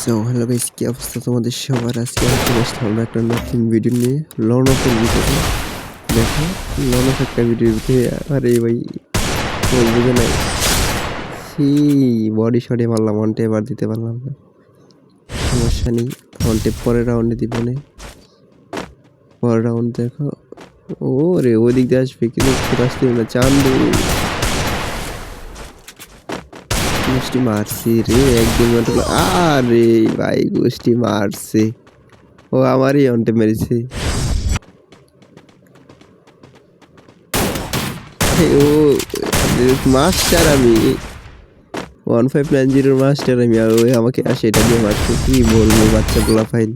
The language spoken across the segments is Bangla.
সো হ্যালো গাইস, কি অবস্থা তোমাদের সবার? আজকে আমরা একটা নতুন ভিডিও নিয়ে লন অফের ভিতরে দেখো। লন অফ একটা ভিডিওর ভিতরে আরে ভাই বুঝে নাই সেই বডি শটে মারলাম, ওয়ান টে এবার দিতে পারলাম না, সমস্যা নেই, ওয়ান টে পরের রাউন্ডে দিব না। পরের রাউন্ড দেখো, ও রে ওই দিক দিয়ে আসবে কিন্তু আসতে না। চান্দু গোষ্ঠী মারছে রে একদম, আরে ভাই গোষ্ঠী মারছে, ও আমারই অন্টে মেরেছে। ও মাস্টার, আমি 1590 মাস্টার আমি, আর ওই আমাকে আসে এটা দিয়ে মারছে। কি বলবো বাচ্চাগুলা ফাইন।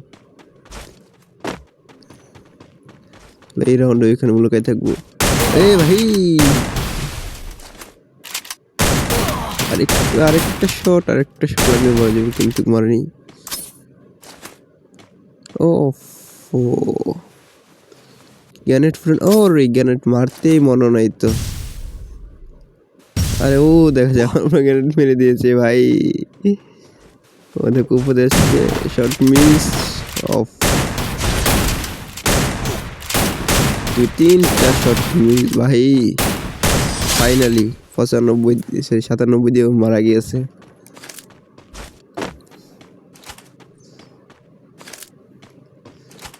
এই রাউন্ডে ওইখানে মুলুকাই থাকবো। এ ভাই আরেকটা শট লাগবে মারা যাবে, কিন্তু মারেনি। ও গ্যানেট ফ্রেন্ড, ও রে গ্যানেট মারতেই মনে নাই তো। আরে ও দেখা যায় আমার গ্যানেট মেরে দিয়েছে ভাই। ওদের উপদেশ শট মিস অফ, 2-3টা শট মিস ভাই। ফাইনালি 97 দিয়ে মারা গিয়েছে।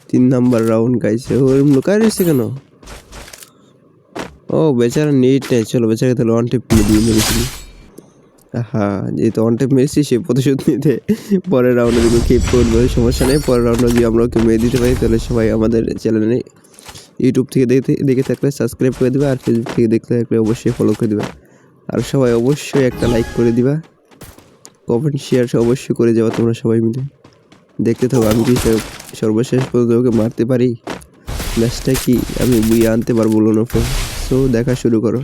3 নাম্বার রাউন্ড গাইছে। ওর লুকায় রয়েছে কেন? ও বেচারা নেট নেই, চলো বেচারা তাহলে ওয়ান টেপ দিয়ে মেরেছিল। হ্যাঁ, যেহেতু ওয়ান টেপ মেরেছি সে প্রতিশোধ নিতে পরের রাউন্ডে দিকে কিপ করবে, সমস্যা নেই। পরের রাউন্ডে যদি আমরা ওকে মেরে দিতে পারি তাহলে সবাই আমাদের চ্যানেলে ইউটিউব থেকে দেখে থাকলে সাবস্ক্রাইব করে দেবে, আর ফেসবুক থেকে দেখতে থাকলে অবশ্যই ফলো করে দেবে। আর সবাই অবশ্যই একটা লাইক করে দিবা, কমেন্ট শেয়ার অবশ্যই করে যাওয়া তোমরা সবাই মিলে। দেখতে থাকো আমি কি সর্বশেষ পর্যন্ত ওকে মারতে পারি, ম্যাচটা কি আমি বুইয়ে আনতে পারবো না। সো দেখা শুরু করো।